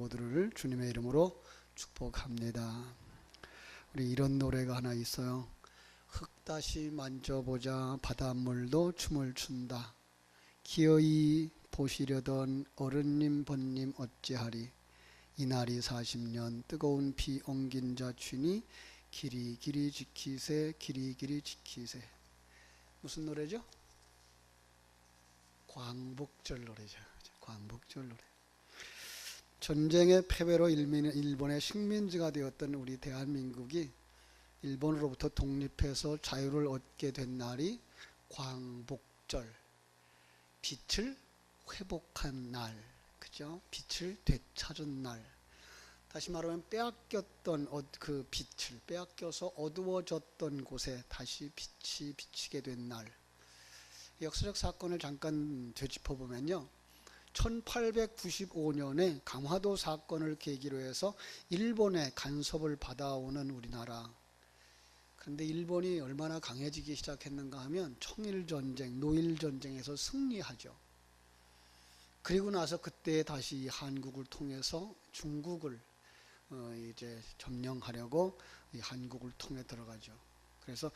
모두를 주님의 이름으로 축복합니다. 우리 이런 노래가 하나 있어요. 흙 다시 만져보자 바닷물도 춤을 춘다. 기어이 보시려던 어른님 번님 어찌하리. 이날이 40년 뜨거운 피 엉긴 자 취니 길이길이 지키세 길이길이 지키세. 무슨 노래죠? 광복절 노래죠. 광복절 노래. 전쟁의 패배로 일본의 식민지가 되었던 우리 대한민국이 일본으로부터 독립해서 자유를 얻게 된 날이 광복절, 빛을 회복한 날, 그죠? 빛을 되찾은 날. 다시 말하면 빼앗겼던 그 빛을 빼앗겨서 어두워졌던 곳에 다시 빛이 비치게 된 날. 역사적 사건을 잠깐 되짚어 보면요, 1895년에 강화도 사건을 계기로 해서 일본의 간섭을 받아오는 우리나라. 그런데 일본이 얼마나 강해지기 시작했는가 하면 청일전쟁, 노일전쟁에서 승리하죠. 그리고 나서 그때 다시 한국을 통해서 중국을 이제 점령하려고 한국을 통해 들어가죠. 그래서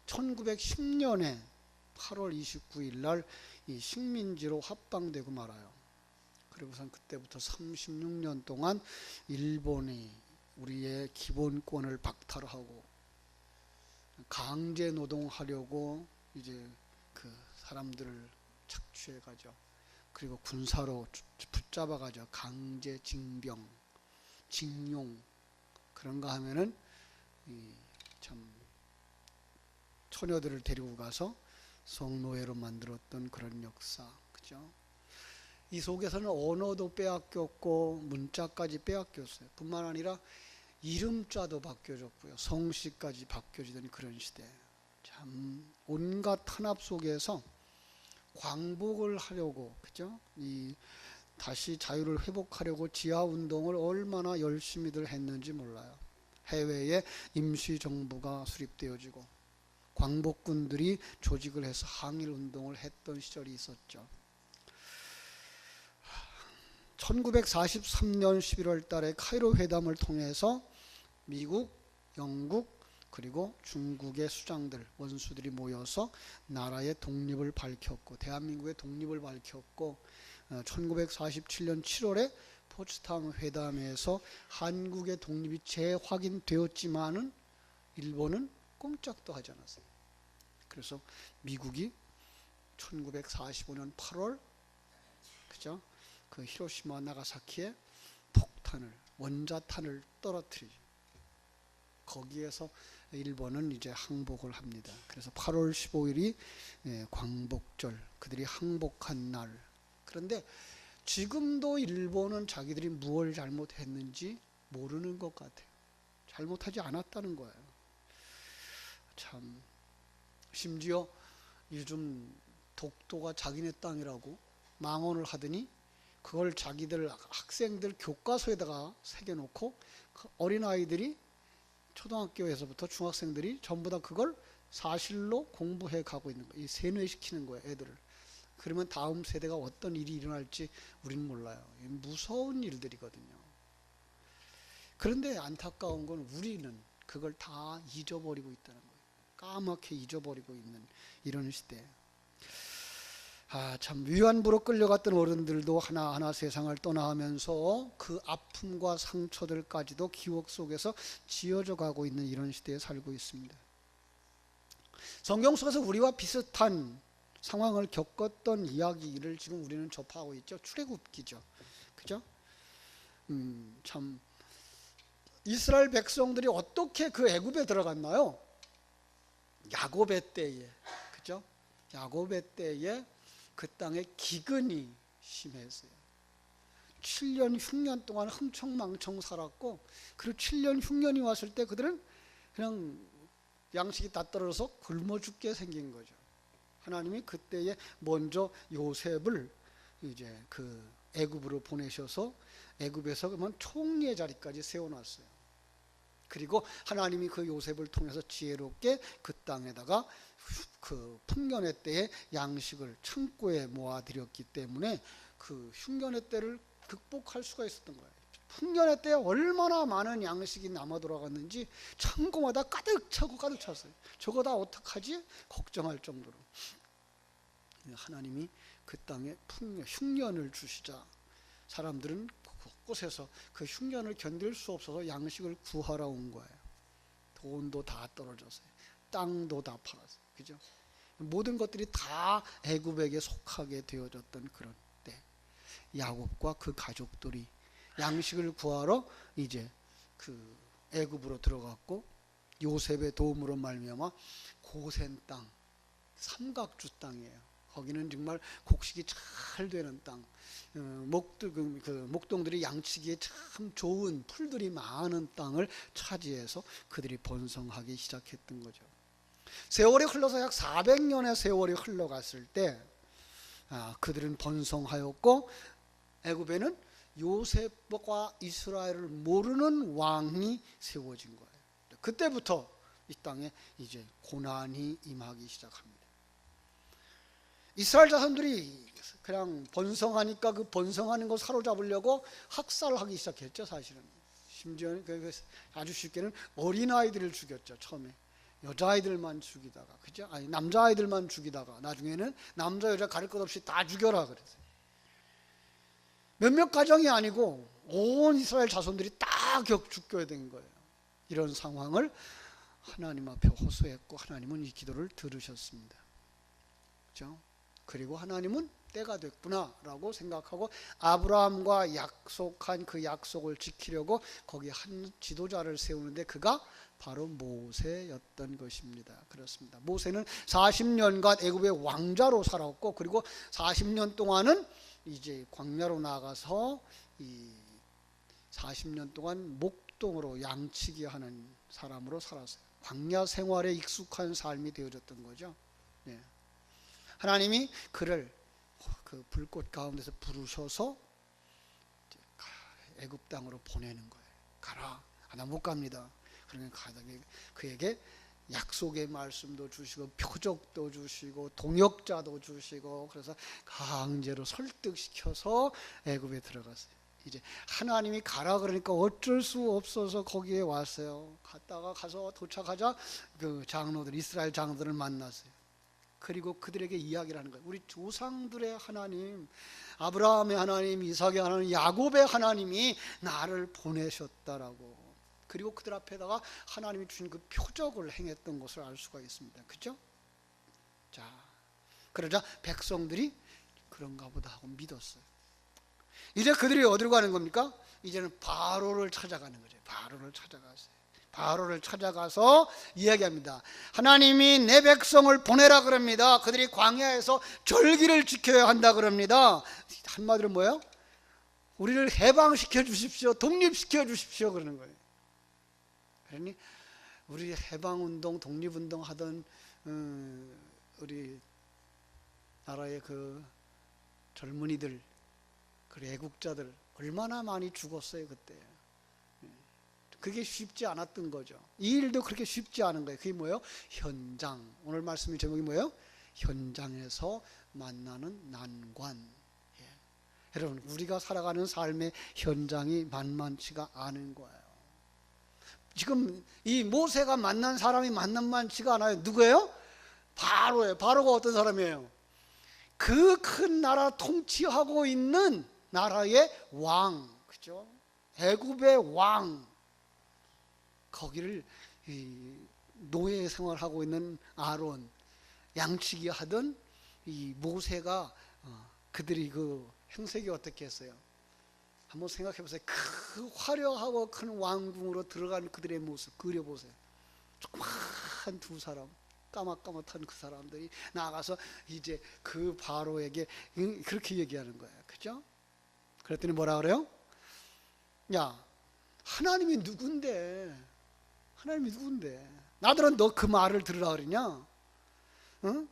1910년에 8월 29일 날 이 식민지로 합방되고 말아요. 그리고선 그때부터 36년 동안 일본이 우리의 기본권을 박탈하고 강제 노동하려고 이제 그 사람들을 착취해 가죠. 그리고 군사로 붙잡아 가죠. 강제 징병, 징용. 그런가 하면은 참 처녀들을 데리고 가서 성노예로 만들었던 그런 역사, 그죠? 이 속에서는 언어도 빼앗겼고 문자까지 빼앗겼어요. 뿐만 아니라 이름자도 바뀌어졌고요, 성씨까지 바뀌어지던 그런 시대. 참 온갖 탄압 속에서 광복을 하려고, 그죠? 이 다시 자유를 회복하려고 지하 운동을 얼마나 열심히들 했는지 몰라요. 해외에 임시정부가 수립되어지고 광복군들이 조직을 해서 항일운동을 했던 시절이 있었죠. 1943년 11월 달에 카이로 회담을 통해서 미국, 영국, 그리고 중국의 수장들, 원수들이 모여서 나라의 독립을 밝혔고 대한민국의 독립을 밝혔고 1947년 7월에 포츠담 회담에서 한국의 독립이 재확인되었지만은 일본은 꼼짝도 하지 않았어요. 그래서 미국이 1945년 8월, 그죠? 그 히로시마 나가사키에 폭탄을, 원자탄을 떨어뜨리죠. 거기에서 일본은 이제 항복을 합니다. 그래서 8월 15일이 광복절, 그들이 항복한 날. 그런데 지금도 일본은 자기들이 무엇을 잘못했는지 모르는 것 같아요. 잘못하지 않았다는 거예요. 참, 심지어 요즘 독도가 자기네 땅이라고 망언을 하더니 그걸 자기들 학생들 교과서에다가 새겨놓고 어린아이들이 초등학교에서부터 중학생들이 전부 다 그걸 사실로 공부해 가고 있는 거예요. 이 세뇌시키는 거예요, 애들을. 그러면 다음 세대가 어떤 일이 일어날지 우리는 몰라요. 무서운 일들이거든요. 그런데 안타까운 건 우리는 그걸 다 잊어버리고 있다는 거예요. 까맣게 잊어버리고 있는 이런 시대. 참 위안부로 끌려갔던 어른들도 하나하나 세상을 떠나면서 그 아픔과 상처들까지도 기억 속에서 지어져 가고 있는 이런 시대에 살고 있습니다. 성경 속에서 우리와 비슷한 상황을 겪었던 이야기를 지금 우리는 접하고 있죠. 출애굽기죠. 그죠? 참 이스라엘 백성들이 어떻게 그 애굽에 들어갔나요? 야곱의 때에, 그죠? 야곱의 때에 그 땅에 기근이 심했어요. 7년 흉년 동안 흥청망청 살았고, 그리고 7년 흉년이 왔을 때 그들은 그냥 양식이 다 떨어져서 굶어 죽게 생긴 거죠. 하나님이 그때에 먼저 요셉을 이제 그 애굽으로 보내셔서 애굽에서 그러면 총리의 자리까지 세워놨어요. 그리고 하나님이 그 요셉을 통해서 지혜롭게 그 땅에다가 그 풍년의 때에 양식을 창고에 모아드렸기 때문에 그 흉년의 때를 극복할 수가 있었던 거예요. 풍년의 때에 얼마나 많은 양식이 남아 돌아갔는지 창고마다 가득 차고 가득 찼어요. 저거 다 어떡하지? 걱정할 정도로. 하나님이 그 땅에 풍년, 흉년을 주시자 사람들은 곳곳에서 그 흉년을 견딜 수 없어서 양식을 구하러 온 거예요. 돈도 다 떨어졌어요. 땅도 다 팔았어요. 그죠? 모든 것들이 다 애굽에게 속하게 되어졌던 그런 때, 야곱과 그 가족들이 양식을 구하러 이제 그 애굽으로 들어갔고, 요셉의 도움으로 말미암아 고센 땅, 삼각주 땅이에요. 거기는 정말 곡식이 잘 되는 땅, 목동들이 양치기에 참 좋은 풀들이 많은 땅을 차지해서 그들이 번성하기 시작했던 거죠. 세월이 흘러서 약 400년의 세월이 흘러갔을 때 그들은 번성하였고, 애굽에는 요셉과 이스라엘을 모르는 왕이 세워진 거예요. 그때부터 이 땅에 이제 고난이 임하기 시작합니다. 이스라엘 자손들이 그냥 번성하니까 그 번성하는 거 사로잡으려고 학살하기 시작했죠. 사실은 심지어 아주 쉽게는 어린아이들을 죽였죠. 처음에 여자아이들만 죽이다가, 그죠? 아니, 남자아이들만 죽이다가 나중에는 남자 여자 가릴 것 없이 다 죽여라 그랬어요. 몇몇 가정이 아니고 온 이스라엘 자손들이 다 죽게 된 거예요. 이런 상황을 하나님 앞에 호소했고, 하나님은 이 기도를 들으셨습니다. 그렇죠? 그리고 하나님은 때가 됐구나라고 생각하고 아브라함과 약속한 그 약속을 지키려고 거기 한 지도자를 세우는데 그가 바로 모세였던 것입니다. 그렇습니다. 모세는 40년간 애굽의 왕자로 살았고, 그리고 40년 동안은 이제 광야로 나가서 이 40년 동안 목동으로 양치기 하는 사람으로 살았어요. 광야 생활에 익숙한 삶이 되어졌던 거죠. 네. 하나님이 그를 그 불꽃 가운데서 부르셔서 애굽 땅으로 보내는 거예요. 가라. 나 못 갑니다. 그러면 그에게 약속의 말씀도 주시고 표적도 주시고 동역자도 주시고, 그래서 강제로 설득시켜서 애굽에 들어갔어요. 이제 하나님이 가라 그러니까 어쩔 수 없어서 거기에 왔어요. 가서 도착하자 그 장로들, 이스라엘 장로들을 만났어요. 그리고 그들에게 이야기를 하는 거예요. 우리 조상들의 하나님, 아브라함의 하나님, 이삭의 하나님, 야곱의 하나님이 나를 보내셨다라고. 그리고 그들 앞에다가 하나님이 주신 그 표적을 행했던 것을 알 수가 있습니다. 그죠? 자, 그러자 백성들이 그런가 보다 하고 믿었어요. 이제 그들이 어디로 가는 겁니까? 이제는 바로를 찾아가는 거죠. 바로를 찾아갔어요. 바로를 찾아가서 이야기합니다. 하나님이 내 백성을 보내라 그럽니다. 그들이 광야에서 절기를 지켜야 한다 그럽니다. 한마디로 뭐예요? 우리를 해방시켜 주십시오. 독립시켜 주십시오. 그러는 거예요. 그러니 우리 해방운동, 독립운동 하던 우리 나라의 그 젊은이들, 그 애국자들 얼마나 많이 죽었어요 그때. 그게 쉽지 않았던 거죠. 이 일도 그렇게 쉽지 않은 거예요. 그게 뭐예요? 현장. 오늘 말씀의 제목이 뭐예요? 현장에서 만나는 난관. 예. 여러분, 우리가 살아가는 삶의 현장이 만만치가 않은 거예요. 지금 이 모세가 만난 사람이 만만치가 않아요. 누구예요? 바로예요. 바로가 어떤 사람이에요? 그 큰 나라 통치하고 있는 나라의 왕, 그죠? 애굽의 왕. 거기를 노예 생활하고 있는 아론, 양치기 하던 이 모세가 그들이 그 행색이 어떻게 했어요? 한번 생각해 보세요. 그 화려하고 큰 왕궁으로 들어간 그들의 모습 그려보세요. 조그만 두 사람, 까맣까맣한 그 사람들이 나가서 이제 그 바로에게 그렇게 얘기하는 거예요. 그죠? 그랬더니 뭐라 그래요? 야, 하나님이 누군데? 하나님이 누군데? 나들은 너 그 말을 들으라 그러냐? 응?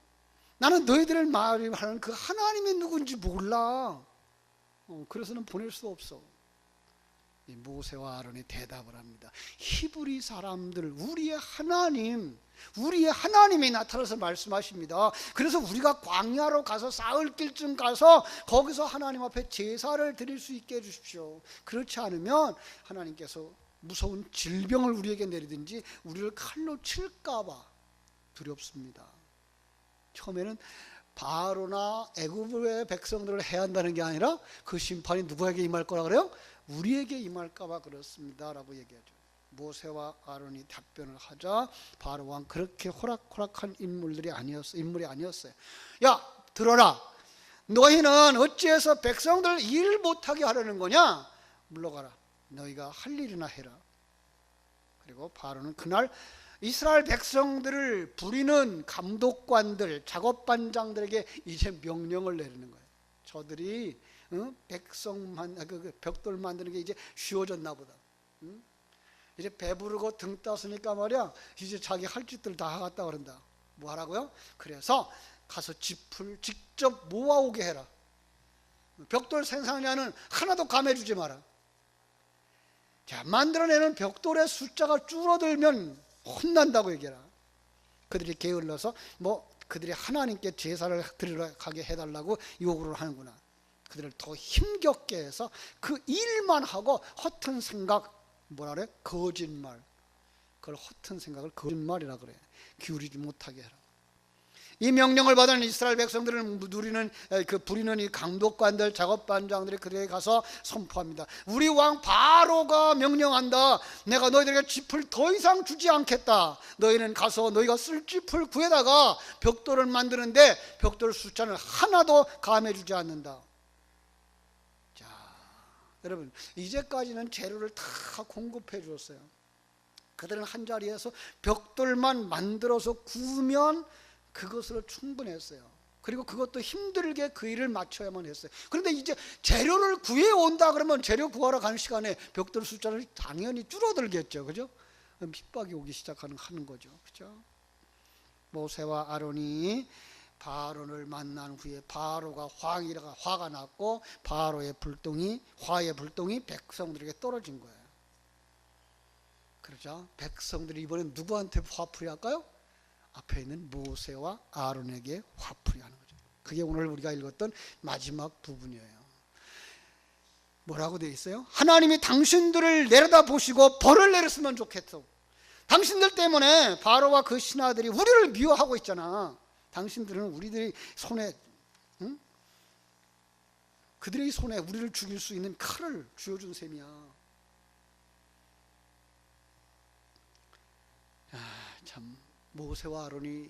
나는 너희들의 말이 하는 그 하나님이 누군지 몰라. 그래서는 보낼 수 없어. 모세와 아론이 대답을 합니다. 히브리 사람들, 우리의 하나님, 우리의 하나님이 나타나서 말씀하십니다. 그래서 우리가 광야로 가서 사흘 길쯤 가서 거기서 하나님 앞에 제사를 드릴 수 있게 해주십시오. 그렇지 않으면 하나님께서 무서운 질병을 우리에게 내리든지 우리를 칼로 칠까 봐 두렵습니다. 처음에는 바로나 애굽의 백성들을 해야 한다는 게 아니라 그 심판이 누구에게 임할 거라 그래요? 우리에게 임할까 봐 그렇습니다 라고 얘기하죠. 모세와 아론이 답변을 하자 바로 왕 그렇게 호락호락한 인물이 아니었어요. 야 들어라, 너희는 어찌해서 백성들 일 못하게 하려는 거냐? 물러가라, 너희가 할 일이나 해라. 그리고 바로는 그날 이스라엘 백성들을 부리는 감독관들, 작업반장들에게 이제 명령을 내리는 거예요. 저들이 벽돌 만드는 게 이제 쉬워졌나 보다. 이제 배부르고 등 따스니까 말이야, 이제 자기 할 짓들 다 하겠다 그런다. 뭐 하라고요? 그래서 가서 짚을 직접 모아오게 해라. 벽돌 생산량은 하나도 감해주지 마라. 자, 만들어내는 벽돌의 숫자가 줄어들면 혼난다고 얘기해라. 그들이 게을러서 그들이 하나님께 제사를 드리러 가게 해달라고 요구를 하는구나. 그들을 더 힘겹게 해서 그 일만 하고 허튼 생각, 뭐라 그래? 거짓말. 그걸 허튼 생각을 거짓말이라 그래. 기울이지 못하게 해라. 이 명령을 받은 이스라엘 백성들을 부리는 이 감독관들, 작업반장들이 그들에게 가서 선포합니다. 우리 왕 바로가 명령한다. 내가 너희들에게 짚을 더 이상 주지 않겠다. 너희는 가서 너희가 쓸 짚을 구해다가 벽돌을 만드는데 벽돌 숫자는 하나도 감해주지 않는다. 자, 여러분 이제까지는 재료를 다 공급해 주었어요. 그들은 한 자리에서 벽돌만 만들어서 구우면 그것으로 충분했어요. 그리고 그것도 힘들게 그 일을 맞춰야만 했어요. 그런데 이제 재료를 구해온다 그러면 재료 구하러 가는 시간에 벽돌 숫자는 당연히 줄어들겠죠. 그죠? 핍박이 오기 시작하는 거죠. 그죠? 모세와 아론이 바로를 만난 후에 바로가 화가 났고 화의 불똥이 백성들에게 떨어진 거예요. 그러자 백성들이 이번엔 누구한테 화풀이 할까요? 앞에 있는 모세와 아론에게 화풀이 하는 거죠. 그게 오늘 우리가 읽었던 마지막 부분이에요. 뭐라고 되어 있어요? 하나님이 당신들을 내려다보시고 벌을 내렸으면 좋겠어. 당신들 때문에 바로와 그 신하들이 우리를 미워하고 있잖아. 당신들은 우리들의 손에 그들의 손에 우리를 죽일 수 있는 칼을 쥐어준 셈이야. 참 모세와 아론이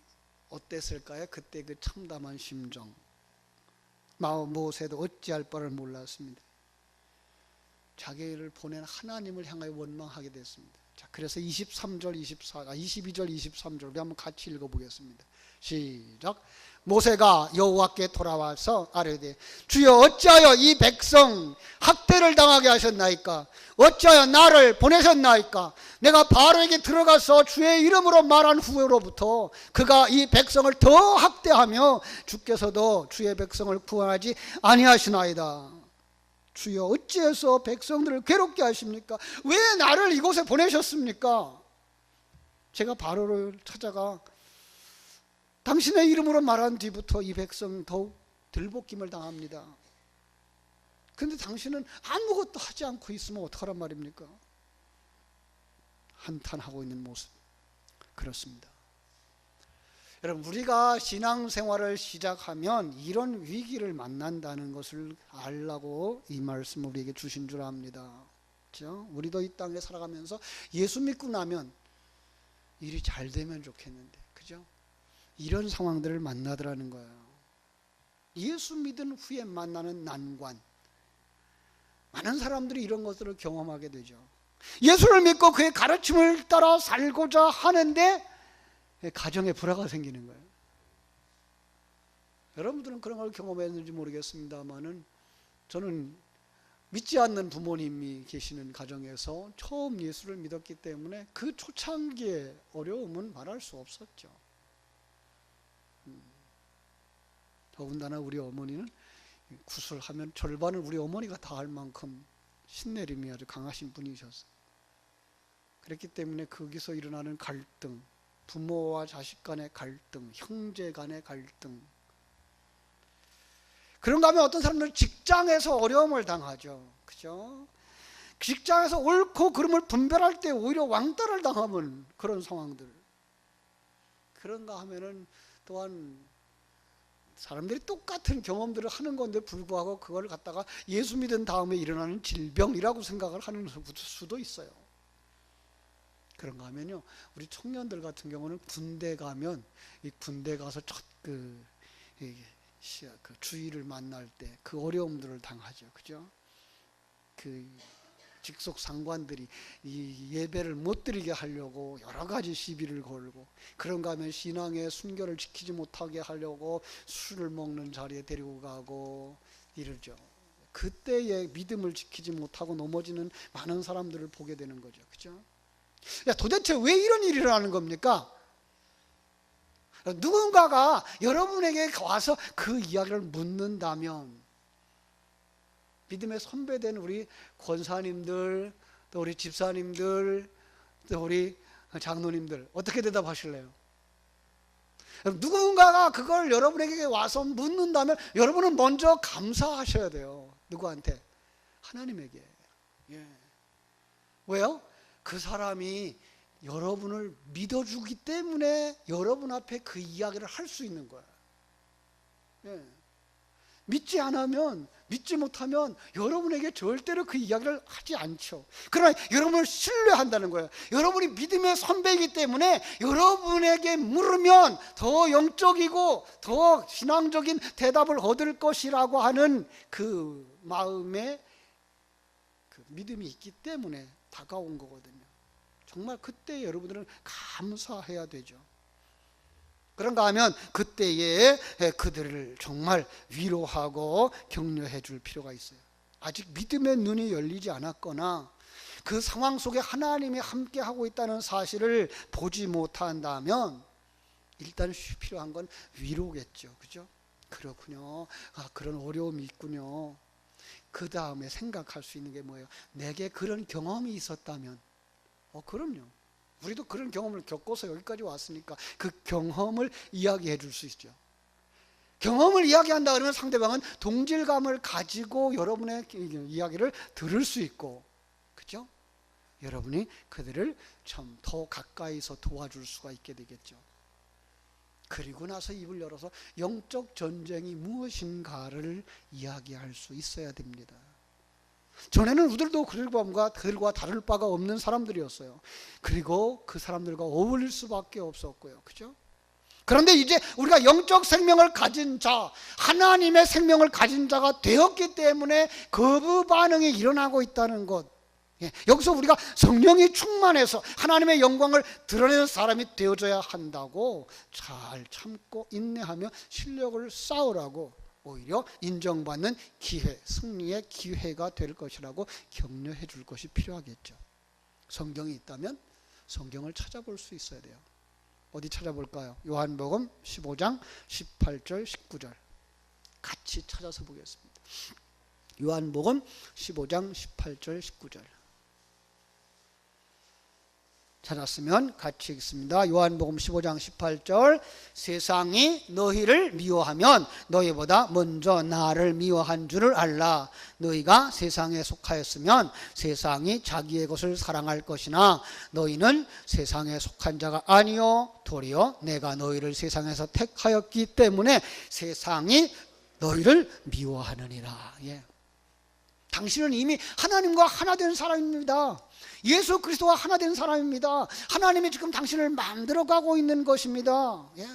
어땠을까요? 그때 그 참담한 심정. 모세도 어찌할 바를 몰랐습니다. 자기를 보낸 하나님을 향하여 원망하게 됐습니다. 자, 그래서 22절 23절 우리 한번 같이 읽어보겠습니다. 시작. 모세가 여호와께 돌아와서 아뢰되 주여 어찌하여 이 백성 학대를 당하게 하셨나이까? 어찌하여 나를 보내셨나이까? 내가 바로에게 들어가서 주의 이름으로 말한 후로부터 그가 이 백성을 더 학대하며 주께서도 주의 백성을 구원하지 아니하시나이다. 주여 어찌해서 백성들을 괴롭게 하십니까? 왜 나를 이곳에 보내셨습니까? 제가 바로를 찾아가 당신의 이름으로 말한 뒤부터 이 백성 더욱 들볶임을 당합니다. 그런데 당신은 아무것도 하지 않고 있으면 어떡하란 말입니까? 한탄하고 있는 모습. 그렇습니다. 여러분 우리가 신앙생활을 시작하면 이런 위기를 만난다는 것을 알라고 이 말씀을 우리에게 주신 줄 압니다. 그렇죠? 우리도 이 땅에 살아가면서 예수 믿고 나면 일이 잘 되면 좋겠는데, 그죠? 이런 상황들을 만나더라는 거예요. 예수 믿은 후에 만나는 난관. 많은 사람들이 이런 것들을 경험하게 되죠. 예수를 믿고 그의 가르침을 따라 살고자 하는데 가정에 불화가 생기는 거예요. 여러분들은 그런 걸 경험했는지 모르겠습니다만은 저는 믿지 않는 부모님이 계시는 가정에서 처음 예수를 믿었기 때문에 그 초창기의 어려움은 말할 수 없었죠. 더군다나 우리 어머니는 구슬하면 절반을 우리 어머니가 다 할 만큼 신내림이 아주 강하신 분이셨어요. 그렇기 때문에 거기서 일어나는 갈등, 부모와 자식 간의 갈등, 형제 간의 갈등. 그런가 하면 어떤 사람들은 직장에서 어려움을 당하죠. 그죠? 직장에서 옳고 그름을 분별할 때 오히려 왕따를 당하는 그런 상황들. 그런가 하면은 또한 사람들이 똑같은 경험들을 하는 건데 불구하고 그걸 갖다가 예수 믿은 다음에 일어나는 질병이라고 생각을 하는 수도 있어요. 그런가 하면요, 우리 청년들 같은 경우는 군대 가면 이 군대 가서 그 주위를 만날 때 그 어려움들을 당하죠. 그죠? 그 직속 상관들이 이 예배를 못 드리게 하려고 여러 가지 시비를 걸고, 그런가 하면 신앙의 순결을 지키지 못하게 하려고 술을 먹는 자리에 데리고 가고 이러죠. 그때의 믿음을 지키지 못하고 넘어지는 많은 사람들을 보게 되는 거죠. 그죠? 야, 도대체 왜 이런 일이 일어나는 겁니까? 누군가가 여러분에게 와서 그 이야기를 묻는다면 믿음의 선배된 우리 권사님들, 또 우리 집사님들, 또 우리 장로님들 어떻게 대답하실래요? 누군가가 그걸 여러분에게 와서 묻는다면 여러분은 먼저 감사하셔야 돼요. 누구한테? 하나님에게. 예. 왜요? 그 사람이 여러분을 믿어주기 때문에 여러분 앞에 그 이야기를 할 수 있는 거예요. 예. 믿지 못하면 여러분에게 절대로 그 이야기를 하지 않죠. 그러나 여러분을 신뢰한다는 거예요. 여러분이 믿음의 선배이기 때문에 여러분에게 물으면 더 영적이고 더 신앙적인 대답을 얻을 것이라고 하는 그 마음에 그 믿음이 있기 때문에 다가온 거거든요. 정말 그때 여러분들은 감사해야 되죠. 그런가 하면 그때에 그들을 정말 위로하고 격려해 줄 필요가 있어요. 아직 믿음의 눈이 열리지 않았거나 그 상황 속에 하나님이 함께 하고 있다는 사실을 보지 못한다면 일단 필요한 건 위로겠죠. 그죠? 그렇군요. 아, 그런 어려움이 있군요. 그 다음에 생각할 수 있는 게 뭐예요? 내게 그런 경험이 있었다면, 그럼요. 우리도 그런 경험을 겪어서 여기까지 왔으니까 그 경험을 이야기해 줄 수 있죠. 경험을 이야기한다 그러면 상대방은 동질감을 가지고 여러분의 이야기를 들을 수 있고, 그죠? 여러분이 그들을 참 더 가까이서 도와줄 수가 있게 되겠죠. 그리고 나서 입을 열어서 영적 전쟁이 무엇인가를 이야기할 수 있어야 됩니다. 전에는 우리들도 그들과 다를 바가 없는 사람들이었어요. 그리고 그 사람들과 어울릴 수밖에 없었고요. 그죠? 그런데 이제 우리가 영적 생명을 가진 자, 하나님의 생명을 가진 자가 되었기 때문에 거부 반응이 일어나고 있다는 것. 여기서 우리가 성령이 충만해서 하나님의 영광을 드러내는 사람이 되어져야 한다고 잘 참고 인내하며 실력을 쌓으라고 오히려 인정받는 기회, 승리의 기회가 될 것이라고 격려해 줄 것이 필요하겠죠. 성경이 있다면 성경을 찾아볼 수 있어야 돼요. 어디 찾아볼까요? 요한복음 15장 18절 19절 같이 찾아서 보겠습니다. 요한복음 15장 18절 19절 찾았으면 같이 읽습니다. 요한복음 15장 18절 세상이 너희를 미워하면 너희보다 먼저 나를 미워한 줄을 알라. 너희가 세상에 속하였으면 세상이 자기의 것을 사랑할 것이나 너희는 세상에 속한 자가 아니요 도리어 내가 너희를 세상에서 택하였기 때문에 세상이 너희를 미워하느니라. 예. 당신은 이미 하나님과 하나 된 사람입니다. 예수 그리스도와 하나 된 사람입니다. 하나님이 지금 당신을 만들어가고 있는 것입니다. 예.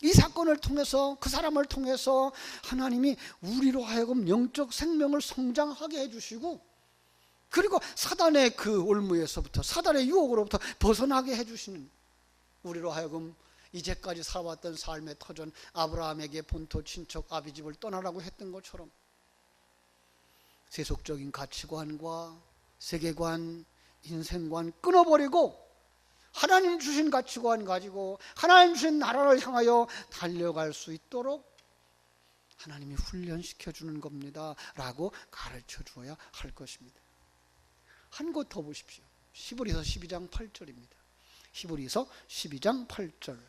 이 사건을 통해서, 그 사람을 통해서 하나님이 우리로 하여금 영적 생명을 성장하게 해주시고, 그리고 사단의 그 올무에서부터, 사단의 유혹으로부터 벗어나게 해주시는, 우리로 하여금 이제까지 살아왔던 삶의 터전 아브라함에게 본토 친척 아비집을 떠나라고 했던 것처럼 세속적인 가치관과 세계관, 인생관 끊어버리고 하나님 주신 가치관 가지고 하나님 주신 나라를 향하여 달려갈 수 있도록 하나님이 훈련시켜 주는 겁니다 라고 가르쳐 주어야 할 것입니다. 한 곳 더 보십시오. 히브리서 12장 8절입니다. 히브리서 12장 8절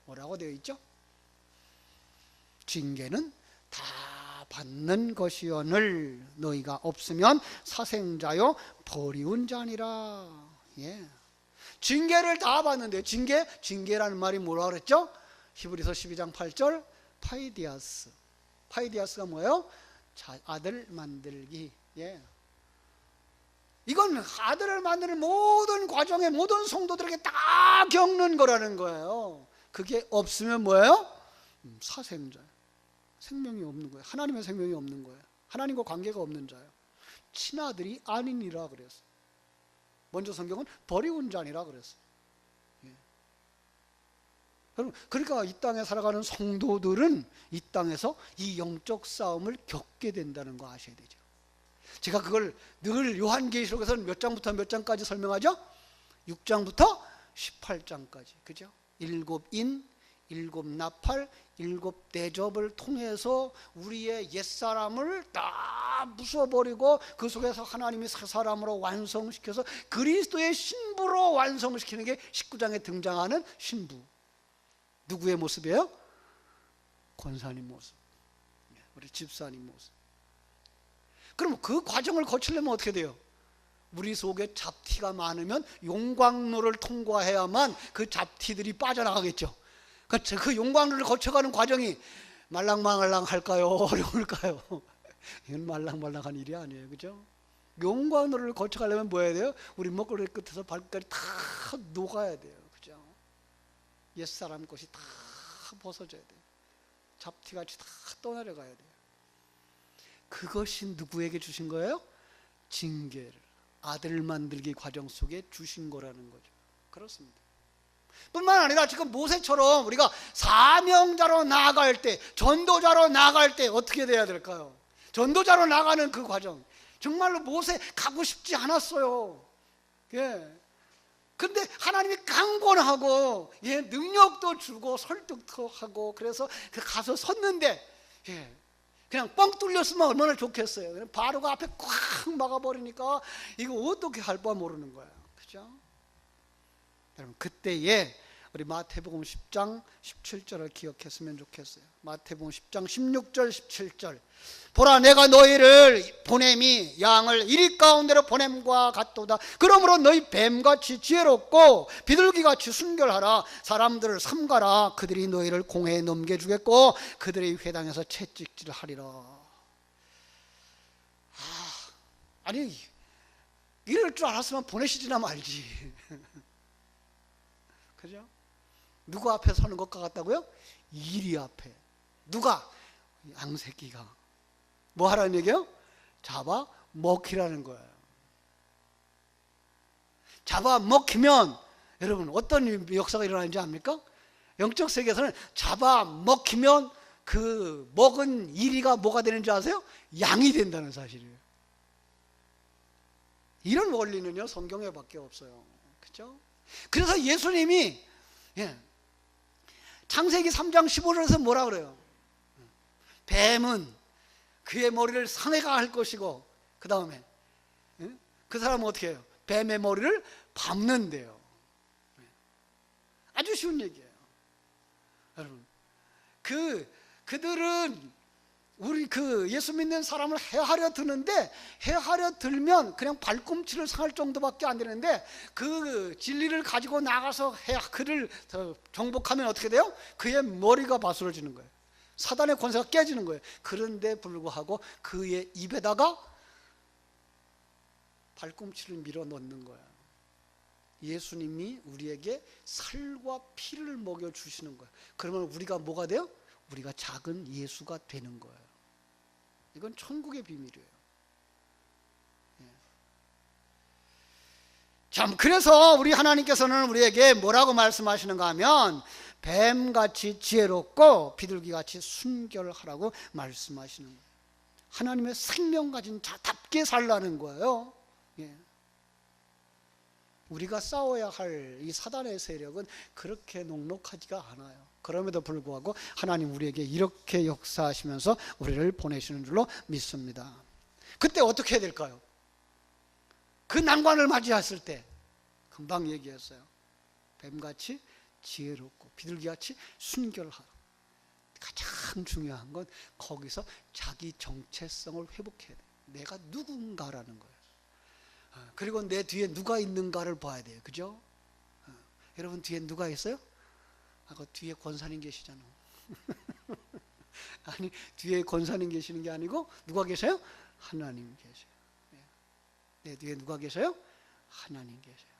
뭐라고 되어 있죠? 징계는 다 받는 것이오늘 너희가 없으면 사생자요 버리운 자니라. 예. 징계를 다 받는데 징계라는 말이 뭐라 그랬죠? 히브리서 12장 8절 파이디아스. 파이디아스가 뭐예요? 아들 만들기. 예. 이건 아들을 만드는 모든 과정에 모든 성도들에게 다 겪는 거라는 거예요. 그게 없으면 뭐예요? 사생자. 생명이 없는 거예요. 하나님의 생명이 없는 거예요. 하나님과 관계가 없는 자예요. 친아들이 아니니라 그랬어요. 먼저 성경은 버리운 자니라 그랬어요. 예. 그러니까 이 땅에 살아가는 성도들은 이 땅에서 이 영적 싸움을 겪게 된다는 거 아셔야 되죠. 제가 그걸 늘 요한계시록에서는 몇 장부터 몇 장까지 설명하죠? 6장부터 18장까지. 그죠? 7인, 7나팔, 7대접을 통해서 우리의 옛사람을 다 부숴버리고 그 속에서 하나님이 새 사람으로 완성시켜서 그리스도의 신부로 완성시키는 게 19장에 등장하는 신부. 누구의 모습이에요? 권사님 모습. 우리 집사님 모습. 그럼 그 과정을 거치려면 어떻게 돼요? 우리 속에 잡티가 많으면 용광로를 통과해야만 그 잡티들이 빠져나가겠죠. 그 용광로를 거쳐가는 과정이 말랑말랑할까요? 어려울까요? 이건 말랑말랑한 일이 아니에요. 그죠? 용광로를 거쳐가려면 뭐 해야 돼요? 우리 먹거리 끝에서 발끝까지 다 녹아야 돼요. 그죠? 옛사람 것이 다 벗어져야 돼요. 잡티같이 다 떠내려가야 돼요. 그것이 누구에게 주신 거예요? 징계를 아들 만들기 과정 속에 주신 거라는 거죠. 그렇습니다. 뿐만 아니라 지금 모세처럼 우리가 사명자로 나아갈 때, 전도자로 나아갈 때 어떻게 돼야 될까요? 전도자로 나가는 그 과정, 정말로 모세 가고 싶지 않았어요. 예. 근데 하나님이 강권하고, 예, 능력도 주고 설득도 하고, 그래서 가서 섰는데, 예, 그냥 뻥 뚫렸으면 얼마나 좋겠어요. 그냥 바로가 앞에 꽉 막아버리니까 이거 어떻게 할 바 모르는 거예요. 그죠? 여러분, 그때에 우리 마태복음 10장 17절을 기억했으면 좋겠어요. 마태복음 10장 16절 17절. 보라, 내가 너희를 보냄이 양을 이리 가운데로 보냄과 같도다. 그러므로 너희 뱀같이 지혜롭고 비둘기같이 순결하라. 사람들을 삼가라. 그들이 너희를 공회에 넘겨주겠고 그들의 회당에서 채찍질하리라. 아니, 이럴 줄 알았으면 보내시지나 말지. 그죠? 누구 앞에 서는 것과 같다고요? 이리 앞에. 누가? 양새끼가. 뭐 하라는 얘기예요? 잡아 먹히라는 거예요. 잡아 먹히면 여러분 어떤 역사가 일어나는지 압니까? 영적 세계에서는 잡아 먹히면 그 먹은 이리가 뭐가 되는 줄 아세요? 양이 된다는 사실이에요. 이런 원리는요 성경에 밖에 없어요. 그렇죠? 그래서 예수님이, 예, 창세기 3장 15절에서 뭐라 그래요? 뱀은 그의 머리를 상해가 할 것이고 그 다음에, 예? 그 사람은 어떻게 해요? 뱀의 머리를 밟는데요. 아주 쉬운 얘기예요. 여러분, 그들은 우리 그 예수 믿는 사람을 해하려 드는데, 해하려 들면 그냥 발꿈치를 상할 정도밖에 안 되는데, 그 진리를 가지고 나가서 그를 정복하면 어떻게 돼요? 그의 머리가 바스러지는 거예요. 사단의 권세가 깨지는 거예요. 그런데 불구하고 그의 입에다가 발꿈치를 밀어 넣는 거예요. 예수님이 우리에게 살과 피를 먹여 주시는 거예요. 그러면 우리가 뭐가 돼요? 우리가 작은 예수가 되는 거예요. 이건 천국의 비밀이에요. 예. 참, 그래서 우리 하나님께서는 우리에게 뭐라고 말씀하시는가 하면 뱀같이 지혜롭고 비둘기같이 순결하라고 말씀하시는 거예요. 하나님의 생명 가진 자답게 살라는 거예요. 예. 우리가 싸워야 할 이 사단의 세력은 그렇게 녹록하지가 않아요. 그럼에도 불구하고 하나님 우리에게 이렇게 역사하시면서 우리를 보내시는 줄로 믿습니다. 그때 어떻게 해야 될까요? 그 난관을 맞이했을 때 금방 얘기했어요. 뱀같이 지혜롭고 비둘기같이 순결하고. 가장 중요한 건 거기서 자기 정체성을 회복해야 돼. 내가 누군가라는 거예요. 그리고 내 뒤에 누가 있는가를 봐야 돼요. 그죠? 여러분 뒤에 누가 있어요? 그 뒤에 권사님 계시잖아. 아니 뒤에 권사님 계시는 게 아니고 누가 계세요? 하나님 계세요. 내 뒤에 누가 계세요? 하나님 계세요.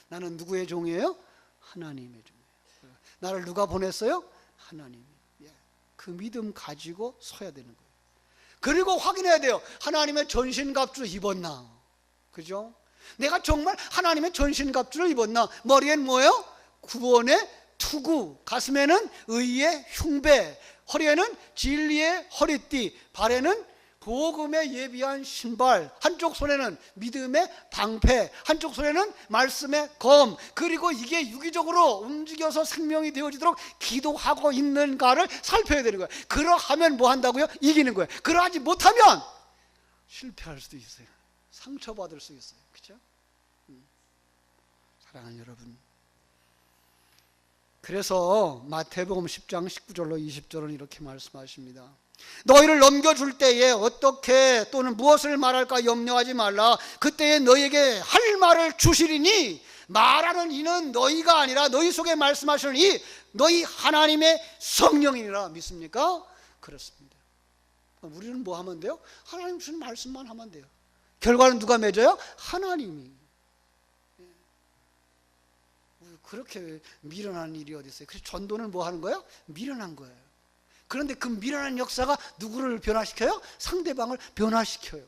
나는 누구의 종이에요? 하나님의 종이에요. 나를 누가 보냈어요? 하나님이. 그 믿음 가지고 서야 되는 거예요. 그리고 확인해야 돼요. 하나님의 전신갑주를 입었나? 그죠? 내가 정말 하나님의 전신갑주를 입었나? 머리엔 뭐예요? 구원의 투구, 가슴에는 의의 흉배, 허리에는 진리의 허리띠, 발에는 복음에 예비한 신발, 한쪽 손에는 믿음의 방패, 한쪽 손에는 말씀의 검, 그리고 이게 유기적으로 움직여서 생명이 되어지도록 기도하고 있는가를 살펴야 되는 거예요. 그러하면 뭐 한다고요? 이기는 거예요. 그러하지 못하면 실패할 수도 있어요. 상처받을 수 있어요. 그렇죠? 사랑하는 여러분, 그래서 마태복음 10장 19절로 20절은 이렇게 말씀하십니다. 너희를 넘겨줄 때에 어떻게 또는 무엇을 말할까 염려하지 말라. 그때에 너희에게 할 말을 주시리니 말하는 이는 너희가 아니라 너희 속에 말씀하시는 이 너희 하나님의 성령이니라. 믿습니까? 그렇습니다. 우리는 뭐 하면 돼요? 하나님 주신 말씀만 하면 돼요. 결과는 누가 맺어요? 하나님이. 그렇게 미련한 일이 어디 있어요? 그래서 전도는 뭐 하는 거예요? 미련한 거예요. 그런데 그 미련한 역사가 누구를 변화시켜요? 상대방을 변화시켜요.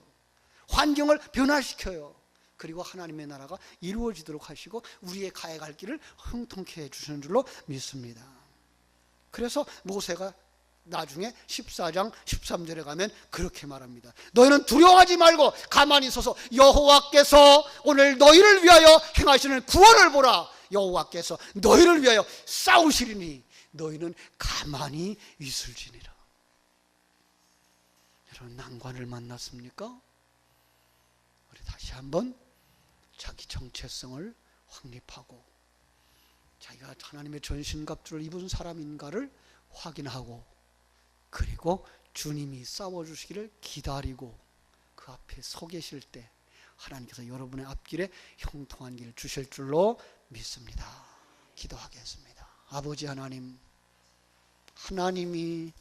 환경을 변화시켜요. 그리고 하나님의 나라가 이루어지도록 하시고 우리의 가해갈 길을 형통케 해주시는 줄로 믿습니다. 그래서 모세가 나중에 14장 13절에 가면 그렇게 말합니다. 너희는 두려워하지 말고 가만히 서서 여호와께서 오늘 너희를 위하여 행하시는 구원을 보라. 여호와께서 너희를 위하여 싸우시리니 너희는 가만히 있을지니라. 여러분 난관을 만났습니까? 우리 다시 한번 자기 정체성을 확립하고 자기가 하나님의 전신갑주를 입은 사람인가를 확인하고 그리고 주님이 싸워주시기를 기다리고 그 앞에 서 계실 때 하나님께서 여러분의 앞길에 형통한 길을 주실 줄로 믿습니다. 기도하겠습니다. 아버지 하나님, 하나님이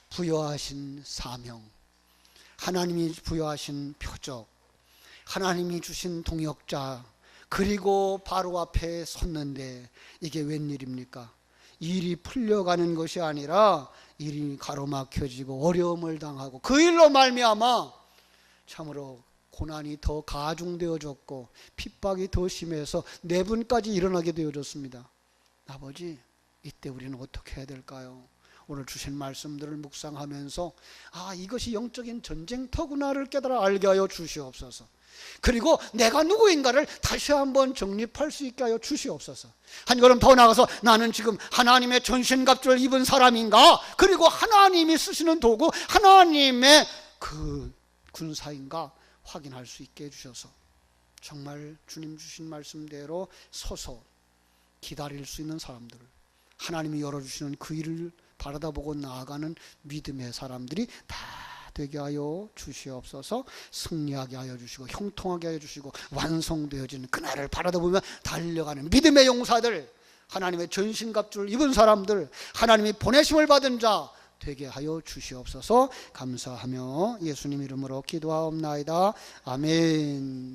부여하신 사명, 하나님이 부여하신 표적, 하나님이 주신 동역자, 그리고 바로 앞에 섰는데 이게 웬일입니까? 일이 풀려가는 것이 아니라 일이 가로막혀지고 어려움을 당하고 그 일로 말미암아 참으로 고난이 더 가중되어졌고 핍박이 더 심해서 내분까지 일어나게 되어졌습니다. 아버지, 이때 우리는 어떻게 해야 될까요? 오늘 주신 말씀들을 묵상하면서 이것이 영적인 전쟁터구나를 깨달아 알게 하여 주시옵소서. 그리고 내가 누구인가를 다시 한번 정립할 수 있게 하여 주시옵소서. 한 걸음 더 나가서 나는 지금 하나님의 전신갑주를 입은 사람인가, 그리고 하나님이 쓰시는 도구 하나님의 그 군사인가 확인할 수 있게 해주셔서 정말 주님 주신 말씀대로 서서 기다릴 수 있는 사람들, 하나님이 열어주시는 그 일을 바라다보고 나아가는 믿음의 사람들이 다 되게 하여 주시옵소서. 승리하게 하여 주시고 형통하게 하여 주시고 완성되어지는 그날을 바라다보며 달려가는 믿음의 용사들, 하나님의 전신갑주를 입은 사람들, 하나님이 보내심을 받은 자 되게 하여 주시옵소서. 감사하며 예수님 이름으로 기도하옵나이다. 아멘.